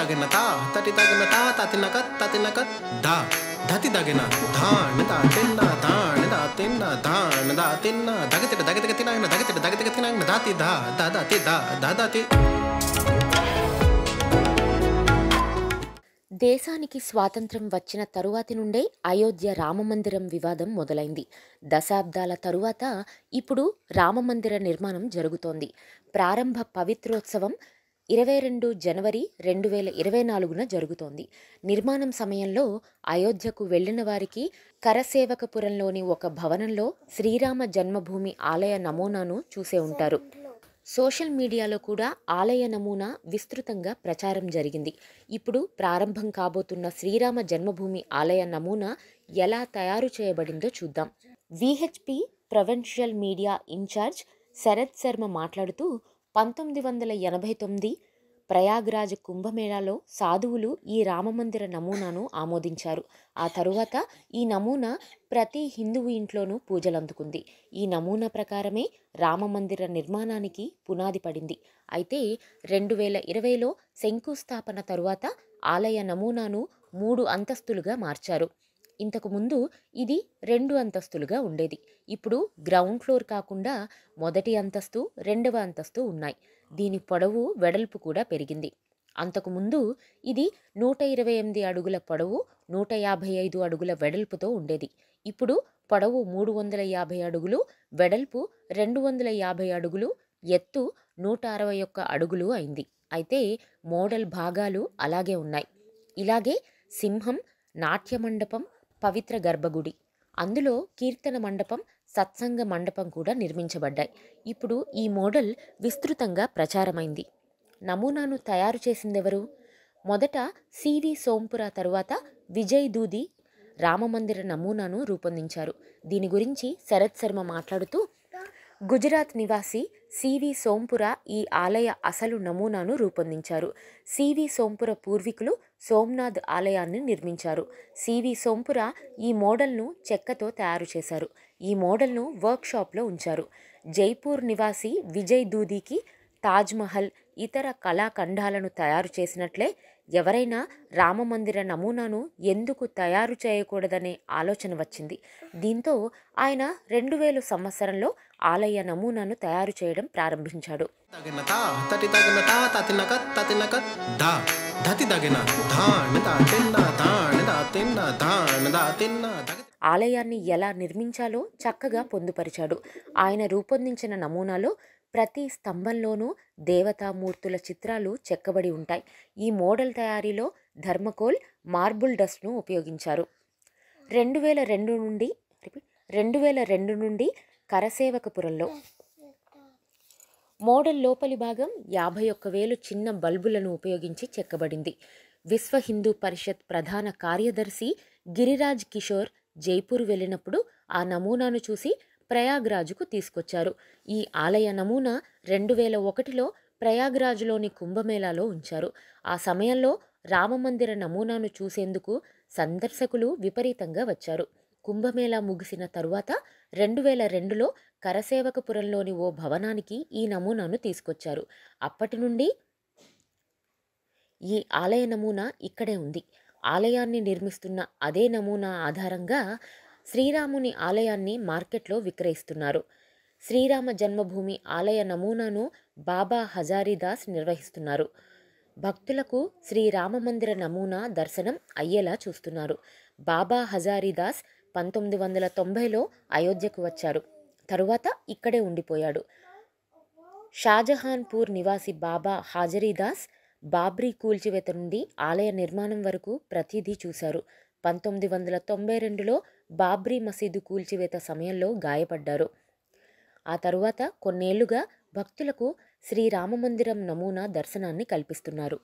दागिन ता तति दागिन ता तातिनक दा धति दागिन धान दा तिन्ना धान दा तिन्ना धान दा तिन्ना दगतिट दगतिक तिनायन दगतिट दगतिक तिनायन दाति दा दा दाति दा दा दाति. దేశానికి స్వాతంత్ర్యం వచ్చిన తరువాతి నుండే అయోధ్య రామమందిరం వివాదం మొదలైంది. దశాబ్దాల తరువాత ఇప్పుడు రామమందిర నిర్మాణం జరుగుతోంది. ప్రారంభ పవిత్రోత్సవం 22 జనవరి 2024న జరుగుతోంది. నిర్మాణం సమయంలో అయోధ్యకు వెళ్లిన వారికి కరసేవకపురంలోని ఒక భవనంలో శ్రీరామ జన్మభూమి ఆలయ నమూనాను చూసే ఉంటారు. సోషల్ మీడియాలో కూడా ఆలయ నమూనా విస్తృతంగా ప్రచారం జరిగింది. ఇప్పుడు ప్రారంభం కాబోతున్న శ్రీరామ జన్మభూమి ఆలయ నమూనా ఎలా తయారు చేయబడిందో చూద్దాం. VHP provincial media incharge Sharath Sharma మాట్లాడుతూ 1989 ప్రయాగ్రాజ్ కుంభమేళాలో సాధువులు ఈ రామమందిర నమూనాను ఆమోదించారు. ఆ తరువాత ఈ నమూనా ప్రతి హిందువు ఇంట్లోనూ పూజలందుకుంది. ఈ నమూనా ప్రకారమే రామమందిర నిర్మాణానికి పునాది పడింది. అయితే 2020లో శంకుస్థాపన తరువాత ఆలయ నమూనాను 3 అంతస్తులుగా మార్చారు. ఇంతకు ముందు ఇది 2 అంతస్తులుగా ఉండేది. ఇప్పుడు గ్రౌండ్ ఫ్లోర్ కాకుండా మొదటి అంతస్తు, 2వ అంతస్తు ఉన్నాయి. దీని పొడవు, వెడల్పు కూడా పెరిగింది. అంతకుముందు ఇది 128 అడుగుల పొడవు, 155 అడుగుల వెడల్పుతో ఉండేది. ఇప్పుడు పొడవు 350 అడుగులు, వెడల్పు 250 అడుగులు, ఎత్తు 161 అడుగులు అయింది. అయితే మోడల్ భాగాలు అలాగే ఉన్నాయి. ఇలాగే సింహం, నాట్య మండపం, పవిత్ర గర్భగుడి, అందులో కీర్తన మండపం, సత్సంగ మండపం కూడా నిర్మించబడ్డాయి. ఇప్పుడు ఈ మోడల్ విస్తృతంగా ప్రచారమైంది. నమూనాను తయారు చేసిందెవరు? మొదట సివి సోంపుర తరువాత విజయ్ దూది రామమందిర నమూనాను రూపొందించారు. దీని గురించి శరత్ శర్మ మాట్లాడుతూ, గుజరాత్ నివాసి సివి సోంపుర ఈ ఆలయ అసలు నమూనాను రూపొందించారు. సివి సోంపుర పూర్వీకులు సోమనాథ్ ఆలయాన్ని నిర్మించారు. సివి సోంపుర ఈ మోడల్ను చెక్కతో తయారు చేశారు. ఈ మోడల్ను వర్క్షాప్లో ఉంచారు. జైపూర్ నివాసి విజయ్ దూదీకి తాజ్మహల్, ఇతర కళాఖండాలను తయారు చేసినట్లే ఎవరైనా రామమందిర నమూనాను ఎందుకు తయారు చేయకూడదనే ఆలోచన వచ్చింది. దీంతో ఆయన 2000 సంవత్సరంలో ఆలయ నమూనాను తయారు చేయడం ప్రారంభించాడు. ఆలయాన్ని ఎలా నిర్మించాలో చక్కగా పొందుపరిచాడు. ఆయన రూపొందించిన నమూనాలో ప్రతి స్తంభంలోనూ దేవతామూర్తుల చిత్రాలు చెక్కబడి ఉంటాయి. ఈ మోడల్ తయారీలో థర్మకోల్, మార్బుల్ డస్ట్ను ఉపయోగించారు. 2002 నుండి కరసేవకపురంలో మోడల్ లోపలి భాగం 51,000 చిన్న బల్బులను ఉపయోగించి చెక్కబడింది. విశ్వ హిందూ పరిషత్ ప్రధాన కార్యదర్శి గిరిరాజ్ కిషోర్ జైపూర్ వెళ్ళినప్పుడు ఆ నమూనాను చూసి ప్రయాగ్రాజ్కు తీసుకొచ్చారు. ఈ ఆలయ నమూనా 2001లో ప్రయాగ్రాజ్లోని కుంభమేళాలో ఉంచారు. ఆ సమయంలో రామమందిర నమూనాను చూసేందుకు సందర్శకులు విపరీతంగా వచ్చారు. కుంభమేళా ముగిసిన తరువాత 2002లో కరసేవకపురంలోని ఓ భవనానికి ఈ నమూనాను తీసుకొచ్చారు. అప్పటి నుండి ఈ ఆలయ నమూనా ఇక్కడే ఉంది. ఆలయాన్ని నిర్మిస్తున్న అదే నమూనా ఆధారంగా శ్రీరాముని ఆలయాన్ని మార్కెట్లో విక్రయిస్తున్నారు. శ్రీరామ జన్మభూమి ఆలయ నమూనాను బాబా హజారీదాస్ నిర్వహిస్తున్నారు. భక్తులకు శ్రీరామమందిర నమూనా దర్శనం అయ్యేలా చూస్తున్నారు. బాబా హజారీదాస్ 1990లో అయోధ్యకు వచ్చారు. తరువాత ఇక్కడే ఉండిపోయాడు. షాజహాన్పూర్ నివాసి బాబా హాజరీదాస్ బాబ్రీ కూల్చివేత నుండి ఆలయ నిర్మాణం వరకు ప్రతిదీ చూశారు. 1992లో బాబ్రీ మసీదు కూల్చివేత సమయంలో గాయపడ్డారు. ఆ తరువాత కొన్నేళ్లుగా భక్తులకు శ్రీరామమందిరం నమూనా దర్శనాన్ని కల్పిస్తున్నారు.